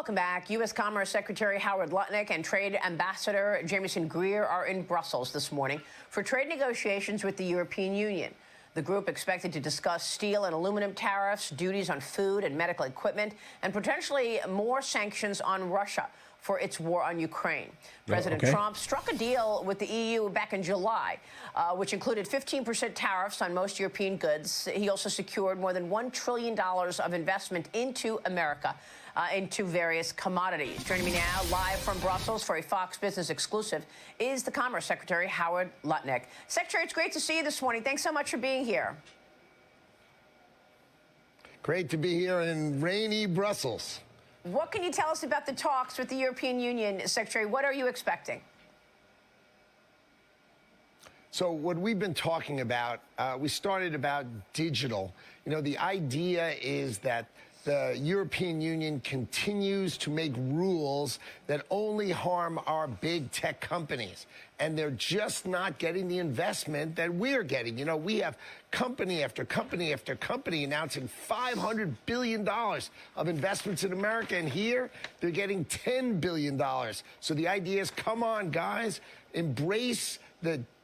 Welcome back. U.S. Commerce Secretary Howard Lutnick and Trade Ambassador Jamieson Greer are in Brussels this morning for trade negotiations with the European Union. The group expected to discuss steel and aluminum tariffs, duties on food and medical equipment, and potentially more sanctions on Russia for its war on Ukraine. President Trump struck a deal with the EU back in July, which included 15% tariffs on most European goods. He also secured more than $1 trillion of investment into America, into various commodities. Joining me now, live from Brussels for a Fox Business exclusive, is the Commerce Secretary, Howard Lutnick. Secretary, it's great to see you this morning. Thanks so much for being here. Great to be here in rainy Brussels. What can you tell us about the talks with the European Union, Secretary? What are you expecting? So what we've been talking about, we started about digital. You know, the idea is that the European Union continues to make rules that only harm our big tech companies. And they're just not getting the investment that we're getting. You know, we have company after company after company announcing $500 billion of investments in America. And here, they're getting $10 billion. So the idea is, come on, guys, embrace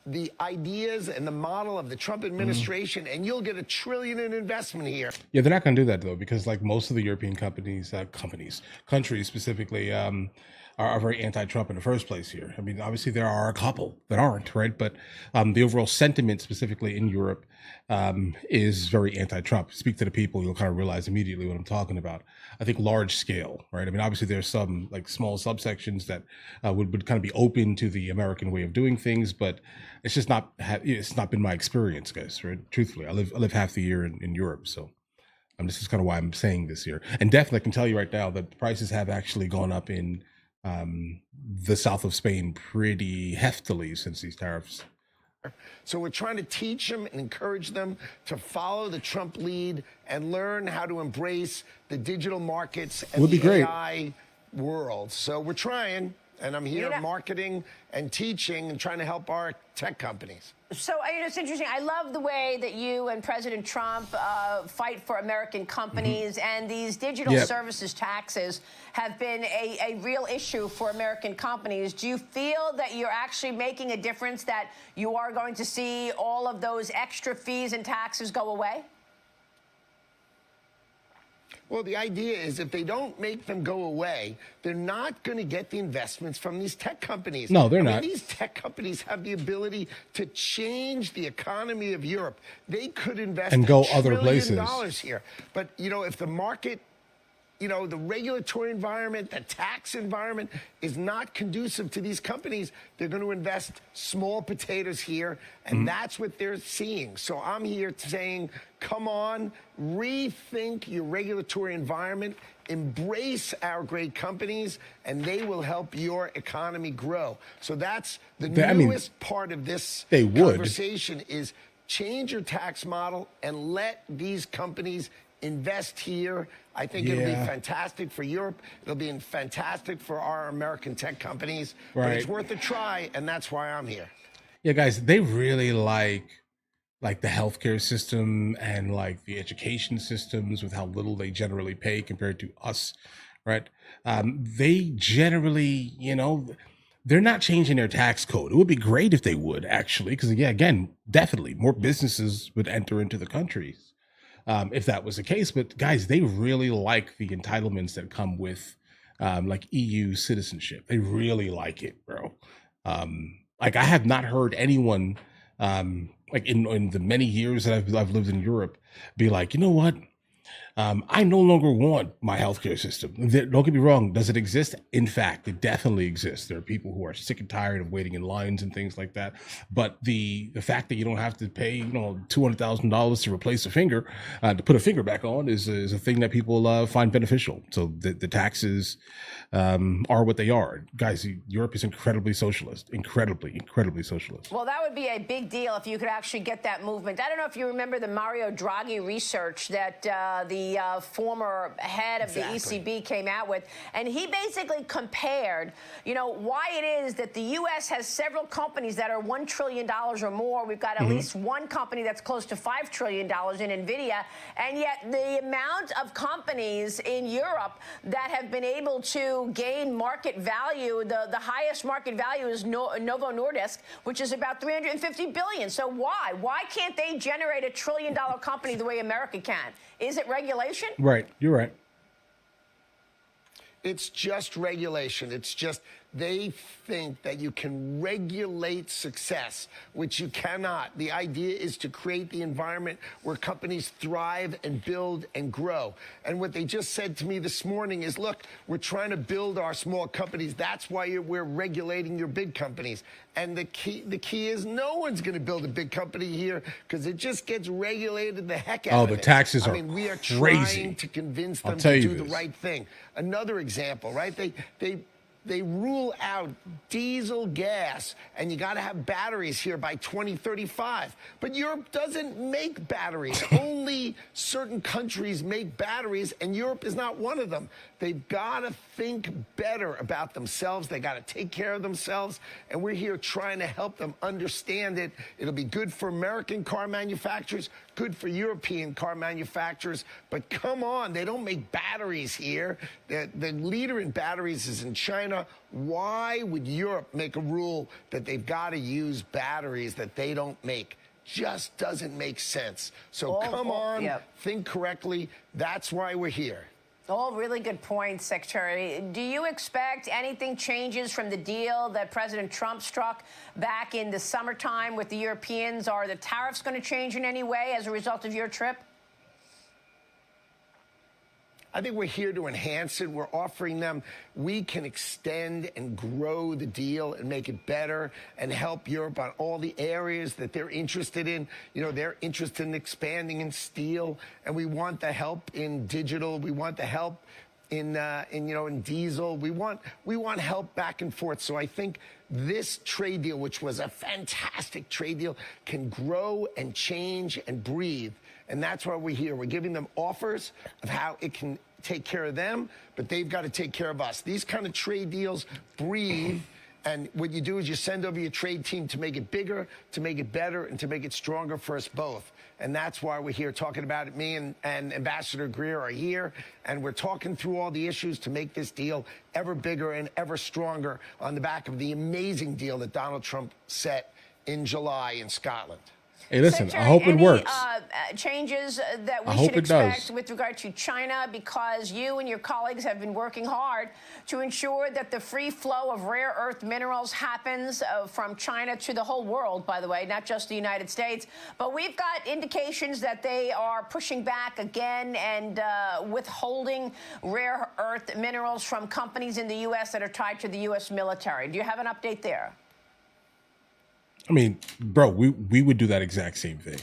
the ideas and the model of the Trump administration, and you'll get $1 trillion in investment here. Yeah, they're not going to do that, though, because like most of the European countries specifically, are very anti-Trump in the first place here. I mean, obviously there are a couple that aren't, right? But the overall sentiment specifically in Europe is very anti-Trump. Speak to the people, you'll kind of realize immediately what I'm talking about. I think large scale, right? I mean, obviously there's some like small subsections that would kind of be open to the American way of doing things, but it's just not, it's not been my experience, guys, right? Truthfully, I live half the year in Europe, so this is kind of why I'm saying this here. And definitely I can tell you right now that the prices have actually gone up in the south of Spain pretty heftily since these tariffs. So we're trying to teach them and encourage them to follow the Trump lead and learn how to embrace the digital markets and the AI world. So we're trying, and I'm here marketing and teaching and trying to help our tech companies. So, you know, it's interesting. I love the way that you and President Trump fight for American companies, and these digital services taxes have been a real issue for American companies. Do you feel that you're actually making a difference, that you are going to see all of those extra fees and taxes go away? Well, the idea is if they don't make them go away, they're not going to get the investments from these tech companies. No, they're not. These tech companies have the ability to change the economy of Europe. They could invest and go $1 other places trillion here. But, you know, if the market, you know, the regulatory environment, the tax environment is not conducive to these companies, they're going to invest small potatoes here, and that's what they're seeing. So I'm here saying, come on, rethink your regulatory environment, embrace our great companies, and they will help your economy grow. So that's the newest part of this conversation is change your tax model and let these companies invest here. I think it'll be fantastic for Europe. It'll be fantastic for our American tech companies. But it's worth a try, and that's why I'm here. Yeah, guys, they really like the healthcare system and like the education systems with how little they generally pay compared to us, right? They generally, you know, they're not changing their tax code. It would be great if they would, actually, because, yeah, again, definitely more businesses would enter into the countries if that was the case. But guys, they really like the entitlements that come with like EU citizenship. They really like it, bro. Like I have not heard anyone like in the many years that I've lived in Europe be like, you know what? I no longer want my healthcare system. Don't get me wrong. Does it exist? In fact, it definitely exists. There are people who are sick and tired of waiting in lines and things like that. But the fact that you don't have to pay, you know, $200,000 to replace a finger, to put a finger back on is a thing that people find beneficial. So the taxes are what they are. Guys, Europe is incredibly socialist, incredibly socialist. Well, that would be a big deal if you could actually get that movement. I don't know if you remember the Mario Draghi research that the the former head of Exactly. the ECB came out with. And he basically compared, why it is that the U.S. has several companies that are $1 trillion or more. We've got at least one company that's close to $5 trillion in NVIDIA. And yet the amount of companies in Europe that have been able to gain market value, the highest market value is Novo Nordisk, which is about $350 billion. So why? Why can't they generate $1 trillion company the way America can? Is it regulation? Right. You're right. It's just regulation. It's just they think that you can regulate success, which you cannot. The idea is to create the environment where companies thrive and build and grow. And what they just said to me this morning is, look, we're trying to build our small companies. That's why we're regulating your big companies. And the key is no one's going to build a big company here because it just gets regulated the heck out of it. Oh, the taxes are we are crazy. trying to convince them I'll tell to you do the this. right thing. Another example, right? They rule out diesel gas, and you got to have batteries here by 2035. But Europe doesn't make batteries. Only certain countries make batteries, and Europe is not one of them. They've got to think better about themselves. They got to take care of themselves, and we're here trying to help them understand it. It'll be good for American car manufacturers, good for European car manufacturers, but come on, they don't make batteries here. The leader in batteries is in China. Why would Europe make a rule that they've got to use batteries that they don't make? Just doesn't make sense. So come on, think correctly. That's why we're here. All really good points, Secretary. Do you expect anything changes from the deal that President Trump struck back in the summertime with the Europeans? Are the tariffs going to change in any way as a result of your trip? I think we're here to enhance it. We're offering them, we can extend and grow the deal and make it better and help Europe on all the areas that they're interested in. They're interested in expanding in steel, and we want the help in digital. We want the help in diesel. We want help back and forth. So I think this trade deal, which was a fantastic trade deal, can grow and change and breathe. And that's why we're here. We're giving them offers of how it can take care of them, but they've got to take care of us. These kind of trade deals breathe, and what you do is you send over your trade team to make it bigger, to make it better, and to make it stronger for us both. And that's why we're here talking about it. Me and Ambassador Greer are here, and we're talking through all the issues to make this deal ever bigger and ever stronger on the back of the amazing deal that Donald Trump set in July in Scotland. Hey, listen, Secretary, I hope it works. Changes that we I hope should it expect does. with regard to China, because you and your colleagues have been working hard to ensure that the free flow of rare earth minerals happens from China to the whole world, by the way, not just the United States. But we've got indications that they are pushing back again and withholding rare earth minerals from companies in the U.S. that are tied to the U.S. military. Do you have an update there? I mean, bro, we would do that exact same thing.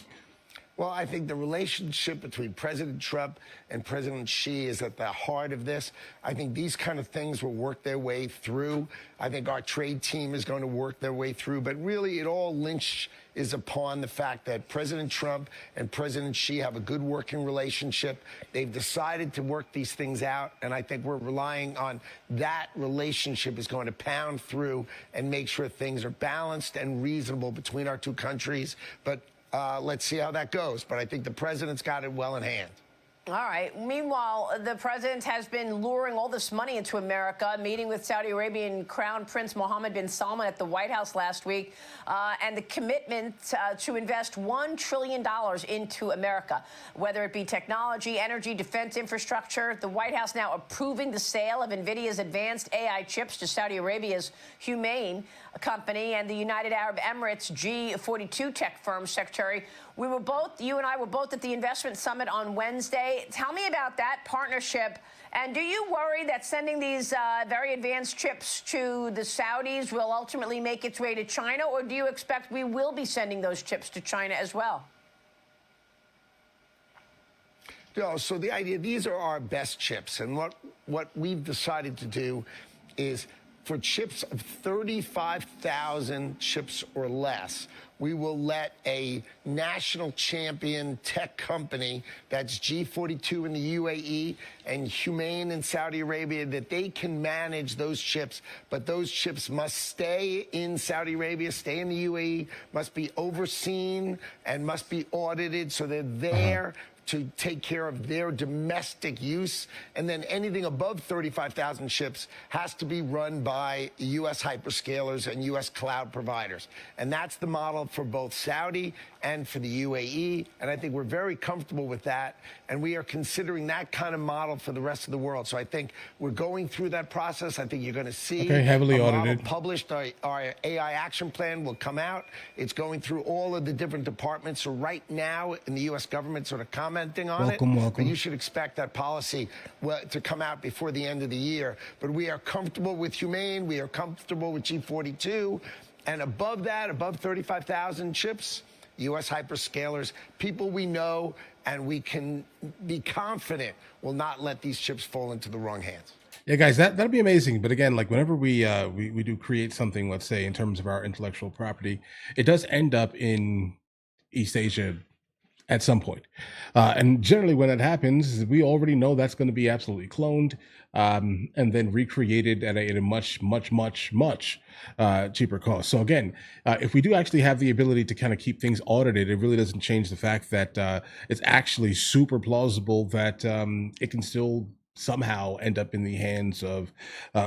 Well, I think the relationship between President Trump and President Xi is at the heart of this. I think these kind of things will work their way through. I think our trade team is going to work their way through. But really, it all is upon the fact that President Trump and President Xi have a good working relationship. They've decided to work these things out, and I think we're relying on that relationship is going to pound through and make sure things are balanced and reasonable between our two countries. But let's see how that goes. But I think the president's got it well in hand. All right. Meanwhile, the president has been luring all this money into America, meeting with Saudi Arabian Crown Prince Mohammed bin Salman at the White House last week, and the commitment to invest $1 trillion into America, whether it be technology, energy, defense infrastructure. The White House now approving the sale of NVIDIA's advanced AI chips to Saudi Arabia's Humane company and the United Arab Emirates G42 tech firm. Secretary, you and I were both at the investment summit on Wednesday. Tell me about that partnership. And do you worry that sending these very advanced chips to the Saudis will ultimately make its way to China, or do you expect we will be sending those chips to China as well? No, so the idea, these are our best chips. And what we've decided to do is for chips of 35,000 chips or less, we will let a national champion tech company, that's G42 in the UAE and Humane in Saudi Arabia, that they can manage those chips, but those chips must stay in Saudi Arabia, stay in the UAE, must be overseen and must be audited, so they're there to take care of their domestic use. And then anything above 35,000 chips has to be run by U.S. hyperscalers and U.S. cloud providers. And that's the model for both Saudi and for the UAE. And I think we're very comfortable with that. And we are considering that kind of model for the rest of the world. So I think we're going through that process. I think you're going to see heavily a model audited. published. Our AI action plan will come out. It's going through all of the different departments. So right now in the U.S. government sort of commenting on it. But you should expect that policy to come out before the end of the year. But we are comfortable with Humane. We are comfortable with G42. And above that, above 35,000 chips, U.S. hyperscalers, people we know and we can be confident will not let these chips fall into the wrong hands. Yeah, guys, that'll be amazing. But again, like whenever we do create something, let's say in terms of our intellectual property, it does end up in East Asia at some point. And generally when that happens, we already know that's going to be absolutely cloned and then recreated at a much, much, much, much cheaper cost. So again, if we do actually have the ability to kind of keep things audited, it really doesn't change the fact that it's actually super plausible that it can still somehow end up in the hands of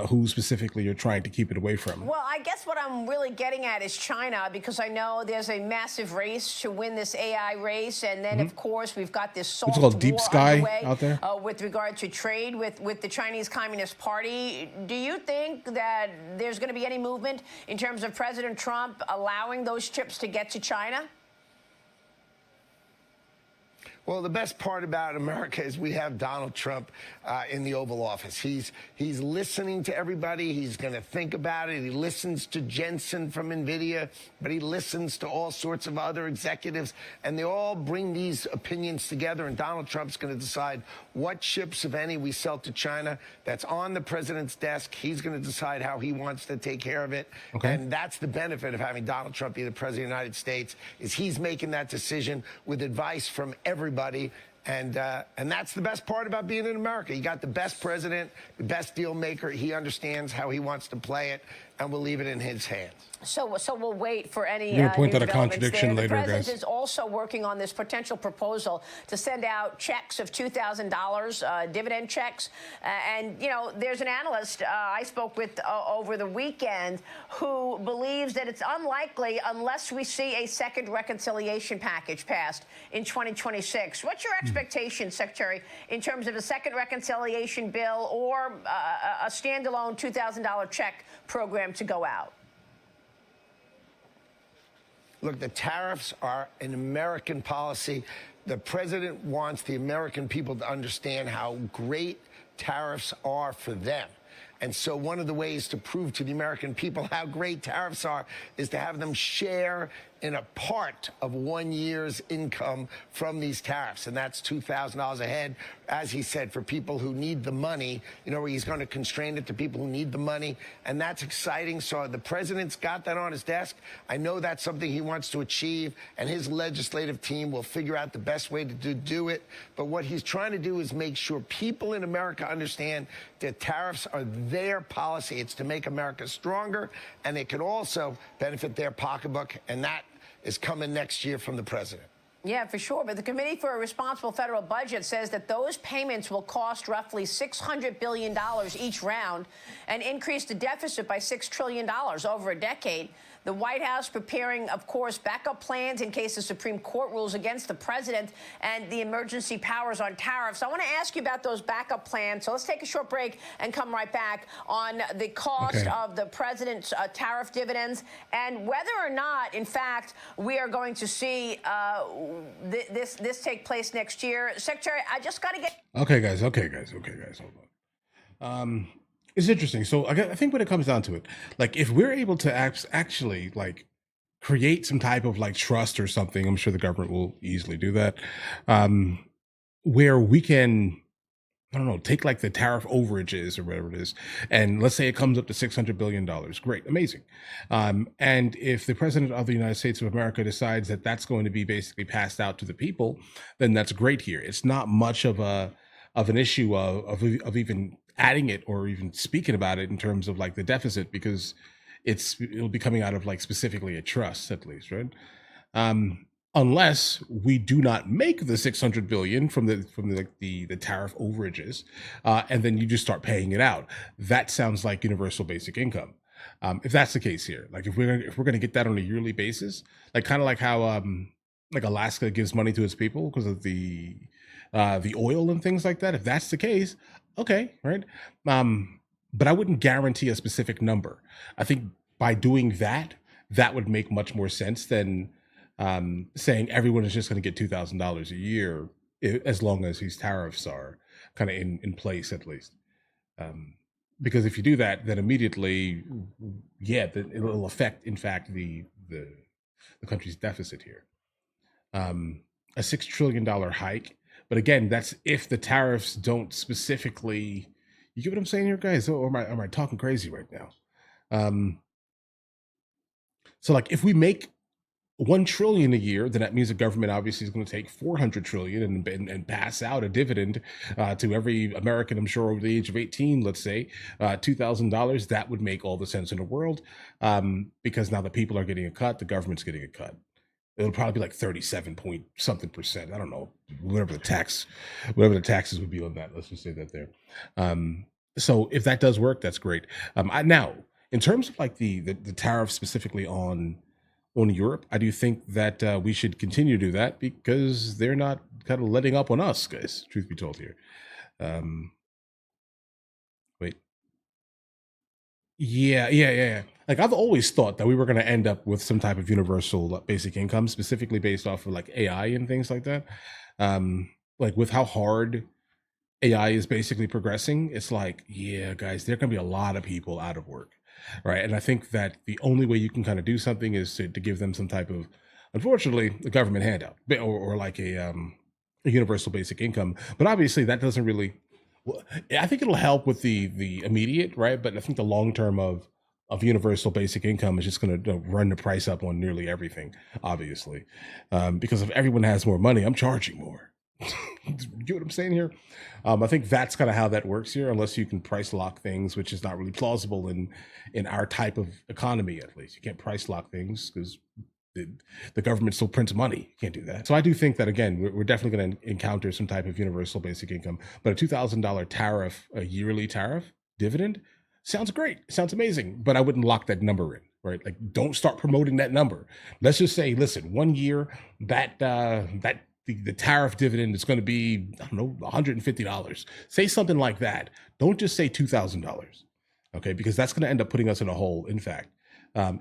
who specifically you're trying to keep it away from. Well, I guess what I'm really getting at is China, because I know there's a massive race to win this AI race. And then, of course, we've got this soft war deep sky underway out there with regard to trade with the Chinese Communist Party. Do you think that there's going to be any movement in terms of President Trump allowing those chips to get to China? Well, the best part about America is we have Donald Trump in the Oval Office. He's listening to everybody. He's going to think about it. He listens to Jensen from NVIDIA, but he listens to all sorts of other executives, and they all bring these opinions together, and Donald Trump's going to decide what chips, if any, we sell to China. That's on the president's desk. He's going to decide how he wants to take care of it, and that's the benefit of having Donald Trump be the president of the United States, is he's making that decision with advice from everybody. And that's the best part about being in America. You got the best president, the best deal maker. He understands how he wants to play it, and we'll leave it in his hands. So we'll wait for any You're gonna point new out a contradiction there. later, The president guys. is also working on this potential proposal to send out checks of $2,000, dividend checks. And, you know, there's an analyst I spoke with over the weekend who believes that it's unlikely unless we see a second reconciliation package passed in 2026. What's your expectation, Secretary, in terms of a second reconciliation bill or a standalone $2,000 check program to go out? Look, the tariffs are an American policy. The president wants the American people to understand how great tariffs are for them. And so one of the ways to prove to the American people how great tariffs are is to have them share in a part of 1 year's income from these tariffs. And that's $2,000 a head, as he said, for people who need the money. You know, he's going to constrain it to people who need the money. And that's exciting. So the president's got that on his desk. I know that's something he wants to achieve, and his legislative team will figure out the best way to do it. But what he's trying to do is make sure people in America understand that tariffs are their policy. It's to make America stronger, and it can also benefit their pocketbook. And that is coming next year from the president. Yeah, for sure. But the Committee for a Responsible Federal Budget says that those payments will cost roughly $600 billion each round and increase the deficit by $6 trillion over a decade. The White House preparing, of course, backup plans in case the Supreme Court rules against the president and the emergency powers on tariffs. I want to ask you about those backup plans. So let's take a short break and come right back on the cost of the president's tariff dividends and whether or not, in fact, we are going to see this take place next year. Secretary, I just got to get... Okay, guys, hold on. It's interesting. So I think when it comes down to it, like if we're able to actually like create some type of like trust or something, I'm sure the government will easily do that, where we can I don't know, take like the tariff overages or whatever it is, and let's say it comes up to $600 billion. Great, amazing. And if the president of the United States of America decides that that's going to be basically passed out to the people, then that's great here. It's not much of an issue of even adding it or even speaking about it in terms of like the deficit, because it'll be coming out of like specifically a trust at least, right? Unless we do not make the 600 billion from the tariff overages, and then you just start paying it out. That sounds like universal basic income. If that's the case here, like if we're gonna get that on a yearly basis, like kind of like how like Alaska gives money to its people because of the oil and things like that. If that's the case, okay, right? But I wouldn't guarantee a specific number. I think by doing that, that would make much more sense than saying everyone is just going to get $2,000 a year as long as these tariffs are kind of in place at least. Because if you do that, then immediately, yeah, it'll affect, in fact, the country's deficit here. A $6 trillion hike, but again, that's if the tariffs don't specifically. You get what I'm saying here, guys? Or am I talking crazy right now? So like if we make 1 trillion a year, then that means the government obviously is going to take 400 trillion and pass out a dividend to every American, I'm sure, over the age of 18, let's say, $2,000. That would make all the sense in the world, because now the people are getting a cut, the government's getting a cut. It'll probably be like 37 point something percent. I don't know, whatever the taxes would be on that. Let's just say that there. So if that does work, that's great. Now, in terms of like the tariff specifically on Europe, I do think that we should continue to do that because they're not kind of letting up on us, guys. Truth be told here. Wait. Yeah. Like I've always thought that we were going to end up with some type of universal basic income, specifically based off of like AI and things like that. Like with how hard AI is basically progressing, it's like, yeah, guys, there are going to be a lot of people out of work, right? And I think that the only way you can kind of do something is to give them some type of, unfortunately, a government handout or like a universal basic income. But obviously, that doesn't really. Well, I think it'll help with the immediate, right? But I think the long term of universal basic income is just going to run the price up on nearly everything, obviously, because if everyone has more money, I'm charging more. You get what I'm saying here? I think that's kind of how that works here, unless you can price lock things, which is not really plausible in our type of economy, at least. You can't price lock things because the government still prints money. You can't do that. So I do think that, again, we're definitely going to encounter some type of universal basic income, but a $2,000 tariff, a yearly tariff dividend, sounds great. Sounds amazing, but I wouldn't lock that number in, right? Like, don't start promoting that number. Let's just say, listen, 1 year that the tariff dividend is going to be, I don't know, $150. Say something like that. Don't just say $2,000, okay? Because that's going to end up putting us in a hole, in fact,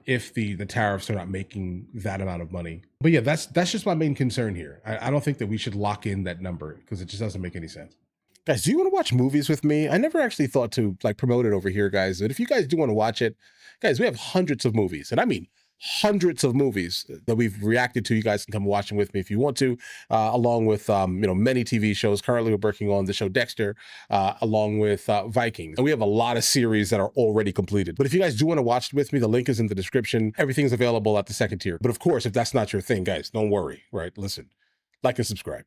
if the tariffs are not making that amount of money. But yeah, that's just my main concern here. I don't think that we should lock in that number because it just doesn't make any sense. Guys, do you want to watch movies with me? I never actually thought to like promote it over here, guys. But if you guys do want to watch it, guys, we have hundreds of movies, and I mean hundreds of movies that we've reacted to. You guys can come watch them with me if you want to, along with many TV shows. Currently, we're working on the show Dexter, along with Vikings, and we have a lot of series that are already completed. But if you guys do want to watch it with me, the link is in the description. Everything's available at the second tier. But of course, if that's not your thing, guys, don't worry. Right? Listen, like and subscribe.